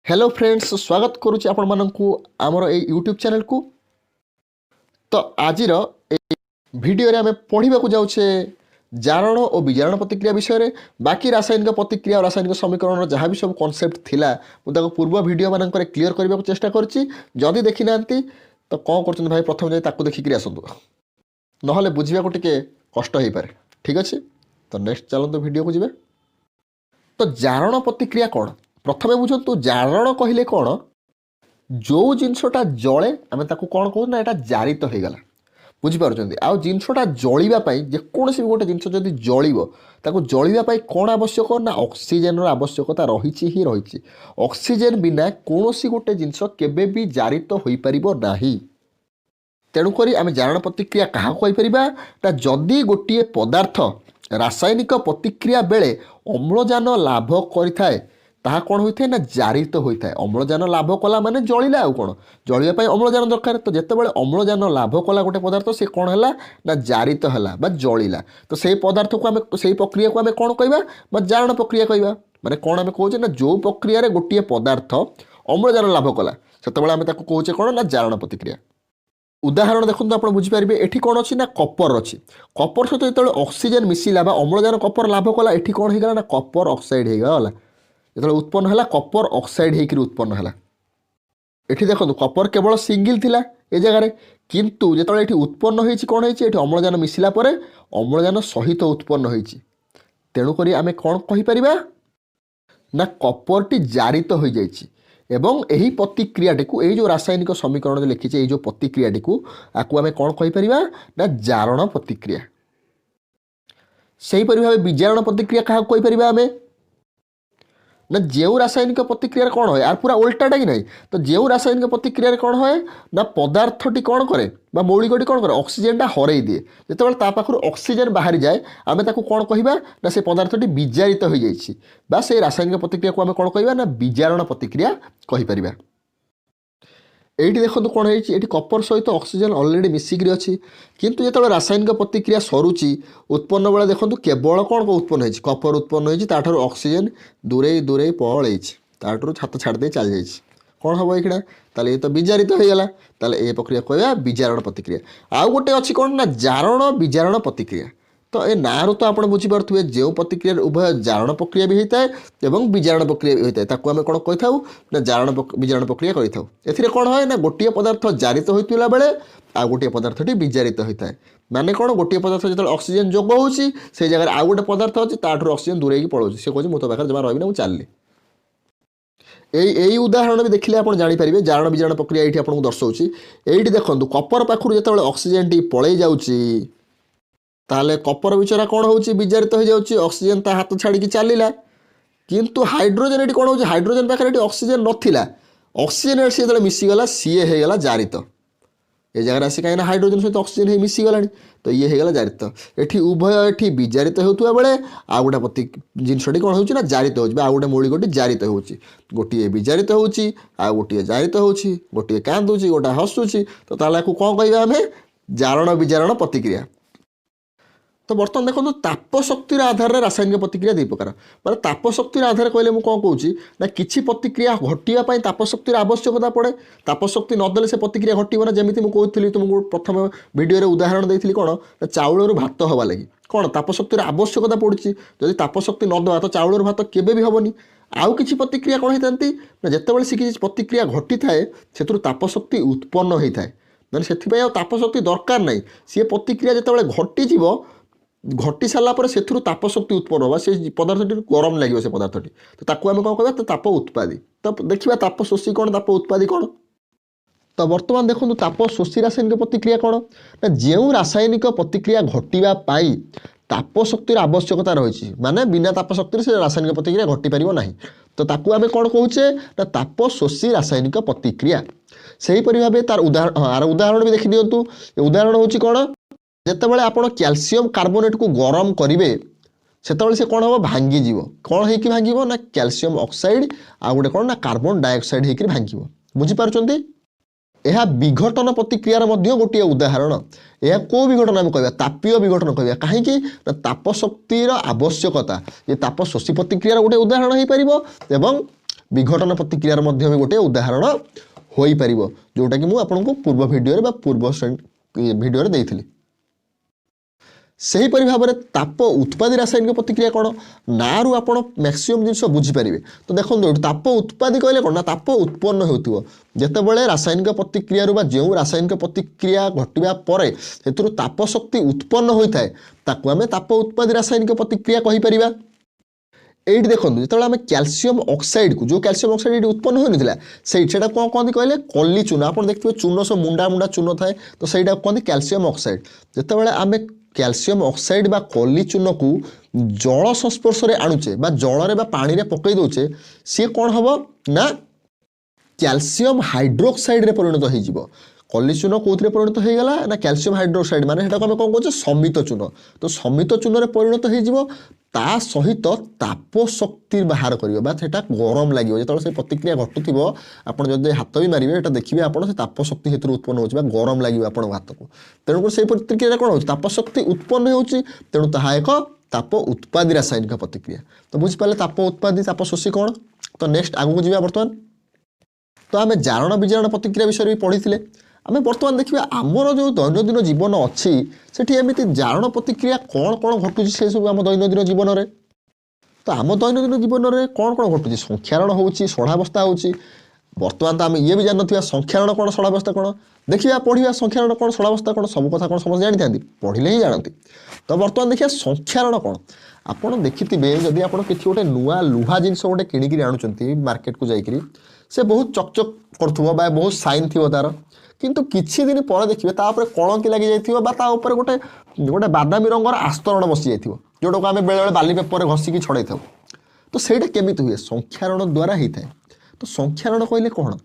Hello friends स्वागत करुच्ची आपण मानकु आमर ए यूट्यूब चैनल को। तो आज भिडियो रे आमे पढ़िबा को जाउछे जारण और विजारण प्रतिक्रिया विषय रे। बाकी रासायनिक प्रतिक्रिया और रासायनिक समीकरण जहाँ भी सब कॉन्सेप्ट थिला मुझे पूर्व वीडियो मानक क्लीयर करने को चेष्टा करछि। जदि देखि नांती तो कौन करछन भाई प्रथम जाई ताकू देखिक आसतु नहले बुझिबा को टिके कष्ट हो पारे। ठीक अच्छे तो नेक्स्ट चलते वीडियो को जिबे। तो जारण प्रतिक्रिया कौन प्रथमे बुझतु जारण कहले कौन जो जिनसटा जले आम ताकू कौन कहू ना यहाँ जारित हो गला बुझिपार आउ जिनसटा जलिबाई जेकोसी भी गोटे जिनस जदि जलिब ताकू जलिबाई कौन आवश्यक ना ऑक्सीजन आवश्यकता रही ही रही। ऑक्सीजन बिना कौन गोटे जिनस केबे भी जारित हो पारिब नाही। तेणुक आम जारण प्रतिक्रिया क्या कहीपर जदि गोटे पदार्थ रासायनिक प्रतिक्रिया बेले अम्लजान लाभ करिथाए ताहा कौन होता है ना जारित होता है। अम्लजान लाभ कला माने जलिला आउ कौन जलिया अम्लजान दरकार। तो जितेबाला अम्लजान लाभ कला गोटे पदार्थ से कौन है ना जारित है बा जलिला। तो से पदार्थ को आम से प्रक्रिया को आम कौन कहवा जारण प्रक्रिया कहवा माने कौन आम कहे ना जो प्रक्रिया गोटे पदार्थ अम्लजान लाभ कला से आम कहे कौन ना जारण प्रतिक्रिया। उदाहरण देखो आप बुझीपारे एठी कौन अच्छी ना कपर अच्छी कपर सहित जो ऑक्सीजन मिसिला अम्लजान कपर लाभ कला एठी कौन होगा ना कपर ऑक्साइड होगा जो उत्पन्न है कपर ऑक्साइड होकर उत्पन्न है। ये देखो कपर केवल सिंगल थिला ए जगह किंतु जो ये उत्पन्न होती कौन होती अम्लजान मिसिला अम्लजान सहित उत्पन्न होती। तेणुक आम कौन कहीपर ना कपरटी जारित हो जाइए एवं यही प्रतिक्रियाटी को यही जो रासायनिक समीकरण लिखी जो प्रतिक्रियाटी को आकु आम कौन कहीपर ना जारण प्रतिक्रिया। सेहीपरि भाव विजारण प्रतिक्रिया क्या कहीपर आम ना जो रासायनिक प्रतिक्रिया कौन है यार पूरा उल्टाटा कि नहीं। तो जो रासायनिक प्रतिक्रिया कौन है ना पदार्थटी कौन करे मौलिकटी कौन करे ऑक्सीजन हरई दिए जो पाखर ऑक्सीजन बाहरी जाए आम ताकू कौन कहवा ना से पदार्थटी विजारित हो जाए से रासायनिक प्रतिक्रिया को आम कौन कहवा ना विजारण प्रतिक्रिया कहीपर। ये देखो कौन है कपर सहित ऑक्सीजन ऑलरेडी मिसिक अच्छी किंतु जो रासायनिक प्रतिक्रिया सरुची उत्पन्न बेला देखो केवल कौन उत्पन्न होती कपर उत्पन्न होती ऑक्सीजन दूरे दूरे पलई हाथ छाड़दे चल जाइए कौन हम ये तो विजारित होगला ये प्रक्रिया कहवा विजारण प्रतिक्रिया। आउ गोटे अच्छी कौन ना जारण विजारण प्रतिक्रिया। तो ये ना रू तो आप बुझीपे जो प्रतिक्रिया उभय जारण प्रक्रिया भी होता है और विजारण प्रक्रिया भी होता है ताकू आम कौन कही ना जारण विजारण प्रक्रिया करें कौन है ना गोटे पदार्थ जारित होता बेले आ गोटे पदार्थटी विजारित होता है। माने कौन गोटे पदार्थ जो ऑक्सीजन जोग हो जगह आउ गोटे पदार्थ अच्छी ताठू ऑक्सीजन दूरे पलाऊँ सी कहे मुझे पाखे जमा रही ना चलनी। यही उदाहरण भी देखिले आप जानीपारे जारण विजारण प्रक्रिया ये आपको दर्शाऊँगी। ये देखो कपर पाखर जो ऑक्सीजन टी पलि जाऊँगी ताले कपर बिचरा कौन हो विजारित हो जाऊँगी ऑक्सीजन ता हाथ छाड़ी चलला किंतु हाइड्रोजन ये कौन हो हाइड्रोजन पाखे ऑक्सीजन नथिला ऑक्सीजन सी जो मिसीगला सी होगला जारित ये जगह आसी कहीं हाइड्रोजन सहित ऑक्सीजन मिसीगला तो ये होगला जारित। ये उभय ये विजारित होता बेले आ गोटे प्रति जिनसटी कौन हो जारित हो गोटे मौलिकटी जारित हो गोटे विजारित हो गोटे जारित हो गोटे कांदुची गोटे हसुची तो ताला कौन कहवा आम जारण विजारण प्रतिक्रिया। तो बर्तमान देखो ताप शक्तिर आधार में रासायनिक प्रतिक्रिया दु प्रकार मतलब ताप शक्तिर आधार कहले मुझे कौन कहूँ ना कि प्रतिक्रिया घटापी ताप शक्तिर आवश्यकता पड़े ताप शक्ति नदेले से प्रतिक्रिया घटना ना जमी मुझे तुमको प्रथम वीडियो कौन ना चाउल भात हवा लगी कौन ताप शक्तिर आवश्यकता पड़ी जदि ताप शक्ति नदवा तो चाउल भात केवे भी हेनी। आउ किसी प्रतिक्रिया कौन होती ना जितेबाला सी किसी प्रतिक्रिया घटी थाए से ताप शक्ति उत्पन्न होता है मैंने से ताप शक्ति दरकार ना सी प्रतिक्रिया जितेबाला घटी घटी सारापर से ताप शक्ति उत्पन्न होगा से पदार्थटी गरम लगे से पदार्थटी तो ताकू आम कौन कहवा ताप उत्पादी। तो देखा ताप शोषी कौन ताप उत्पादी कौन। तो बर्तमान देखो ताप शोषी रासायनिक प्रतिक्रिया कौन ना जो रासायनिक प्रतिक्रिया घटापी ताप शक्तिर आवश्यकता रही माने बिना ताप शक्ति से रासायनिक प्रतिक्रिया घटी पार ना तो ताकू आम कौन कहे ना ताप शोषी रासायनिक प्रतिक्रिया। से ही भाव तार उदाहरण भी देखी दिंतु उदाहरण हूँ कौन जितेबाला आप कैल्शियम कार्बोनेट को गरम करेंगे से कौन हम भांगी कौन हो भांग ना कैल्शियम ऑक्साइड आ गोटे कौन ना कार्बन डाइऑक्साइड होकर भांग बुझीपार। यह विघटन प्रतिक्रियार गोटे उदाहरण यह को विघटन आम कह तापीय विघटन कह कहीं ताप शक्तिर आवश्यकता ये ताप शोषी प्रतिक्रियार गोटे उदाहरण हो पार विघटन प्रतिक्रियार मध्य भी गोटे उदाहरण होई परिबो जोटा कि मु आपनको पूर्व भिडियो बा पूर्व भिडियो देइथिली। सेहीपरि भाव में ताप उत्पादी रासायनिक प्रतिक्रिया कौन ना रु आप मैक्सिमम जिन बुझीपारे। तो देखो ताप उत्पादी कहले कौन ना ताप उत्पन्न हो जितेबाला रासायनिक प्रतिक्रिया जो रासायनिक प्रतिक्रिया घटवा पर ताप शक्ति उत्पन्न होता है ताकू आम ताप उत्पादी रासायनिक प्रतिक्रिया कहीपर। ये देखो जो आम कैल्शियम ऑक्साइड को जो कैल्शियम ऑक्साइड उत्पन्न होता से कौन कहते कहले कली चून आप देखिए चून सब मुंडा मुंडा चून थाए तो सहीटा कहते कैल्शियम ऑक्साइड। जितेबाला आम कैल्शियम ऑक्साइड बा कली चून को जल संस्पर्श में आणुचे बा जल बा पानी रे पकई दौचे सी कौन हम ना कैल्शियम हाइड्रोक्साइड रे परिणत हो। कली चून कौन परिणत होगा ना कैल्शियम हाइड्रोक्साइड माने सेटा आम कौन कहे समित चून। तो समित चून रे परिणत हो ता सहित ताप शक्ति बाहर करटा गरम लगे जो से प्रतिक्रिया घटुव आप हाथ भी मारे ये देखिए आप ताप शक्ति हेतु उत्पन्न हो गरम लगे आप हाथ को तेणुक से प्रतिक्रिया कौन हो ताप शक्ति उत्पन्न हो तेणु ताहा एक ताप उत्पादी रासायनिक प्रतिक्रिया। तो बुझिपारे ताप उत्पादी ताप शोषी कौन। तो नेक्स्ट आगू जावा बर्तमान तो आम जारण विजारण प्रतिक्रिया विषय भी पढ़ी थे। आम बर्तमान देखिए आमर जो दैनन्दिन जीवन अच्छी सेठी एमती जारण प्रतिक्रिया कौन कौन घटुची से सब आम दैनन्दिन जीवन में। तो आम दैनन्दिन जीवन में कौन कौन घटुची संख्यारण होची षडावस्था होची। बर्तमान तो आम ये भी जानते संख्यारण कौन षडावस्था कौन देखिए पढ़िया संख्यारण कौन षडावस्था कौन सब कथा कौन समझ जानी था पढ़िले ही जानती। तो बर्तमान देखिए संख्यारण कौन आपड़ देखिथे जदि आप किसी गोटे नुआ लुहा जिनस गोटे किणिकी आणुंट मार्केट को जाकि से बहुत चकचक करुव बहुत साइन थी तार किंतु किछि दिन पर देखिए तापर कलंकी लगी जाता गोटे गोटे बादामी रंगर आस्तरण बसी जाइए जोटा को आम बेले बाली पेपर घसिकी छड़ाई था। तो सहीटा केमी हुए संख्यारण द्वारा होता है। तो संख्यारण कहले कौन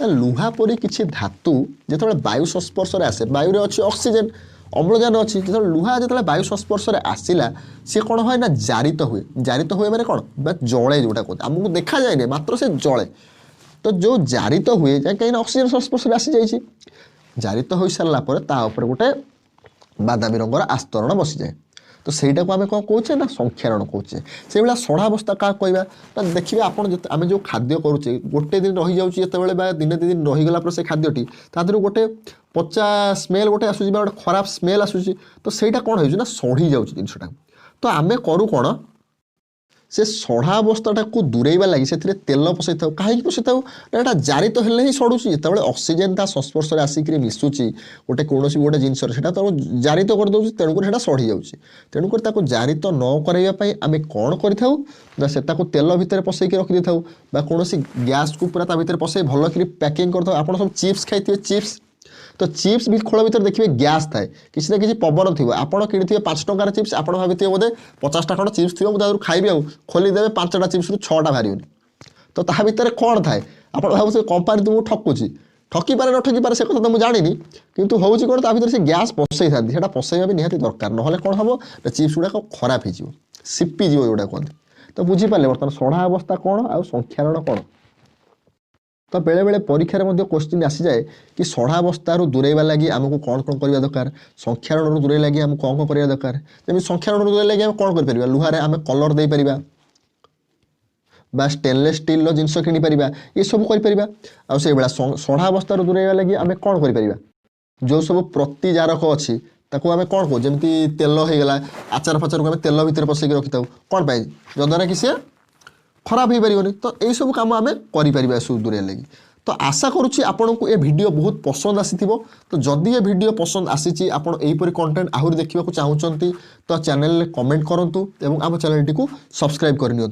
ना लुहा परी किसी धातु जो वायु संस्पर्श में आसे वायु अच्छी ऑक्सीजन अम्लजान अच्छी जो लुहा जो वायु संस्पर्श में आसला सी कौन हुए ना जारित हुए मैंने कौन जले जोटा कहते आमको देखा जाए मात्र से जले। तो जो जारित हुए कहीं ऑक्सीजन संस्पर्श में आसी जाइए जारित हो सारापर गोटे बादामी रंगर आस्तरण बसी जाए। तो सहीटा को आम कौन कौचे ना संख्यारण कौचे से भाया षडावस्था क्या कहवा ना देखिए आम जो खाद्य करुचे गोटे दिन रही जाते दिने दी दिन रहीगला से खाद्यटी तादर गोटे पचा स्मेल गोटे आसूसी गोटे खराब स्मेल आसूसी। तो सहीटा कौन हो सढ़ी जाऊँ जिनटा। तो आम करूँ कौन से षडावस्था को दूरेवा लगी से तेल पसई था कहीं पसई था ना जारित हेल्ले ही सड़ुची जो ऑक्सीजन ता संस्पर्श में आसिक मिसुची गोटे कौन गोटे जिनस तो जारित करदे तेणुक सढ़ी जाऊँगी। तेणुक जारित न करवाई आम कौन करें से तेल भितर पसईक रखी था कौन गैस को पूरा भितर पसई भल कर पैकिंग कर आप सब चिप्स खाई चिप्स तो चिप्स भी खोल भर देखिए गैस थाए किसी ना किसी पवन थी आपड़ कि 5 टंकार चिप्स आप भाई बोधे 50टा खंड चिप्स थी मुझे खाइबी आउ खोलीदेवे 5टा चिप्स रु 6टा बाहर। तो ता भितर कौन थाए आप भाव कंपानी तुमको ठकुची ठकी पारे न ठकी पारे से कथा तो मुझे जानी कितु हूँ कौन ता भर से गैस पसई था पसईवा भी निहाती दरकार ना कौन हम चिप्स गुड़ाक खराब हो सीपीज जोटा कहते। तो बुझीपारे बर्तमान षड़ा अवस्था कौन आ संख्यारण कौन। तो बेले बेले परीक्षार क्वेश्चन आसी जाए कि षडावस्था दूरेवा लगी आमको कौन कौन करवा दरकार संख्यारण दूरे लगी आम कौन कौन करवा दरकार जमी संख्यारण दूरे लगी आम कौन कर लुहारे आम कलर दे पारिबा बा स्टेनलेस स्टील जिनस किनी परिबा ये सब कर आ से बेला षडावस्था दूरेवा लगी आम कौन कर जो सब प्रतिजारक अच्छी ताको आम कौन कहू जमी तेल होगा आचार फाचार को आम तेल भितर पसईक रखी था कौन पाई जद्वारा कि सी खराब हो पार। तो यही सब कम आम कर सब दूर लगी। तो आशा करुच्ची आपन को ये वीडियो बहुत पसंद आसी। तो जदि ये वीडियो पसंद आसी आपड़ यहीपरि कंटेंट आहरी देखा चाहूँगी तो चैनल कमेंट करूँ और आम चैनल टी सब्सक्राइब करनी।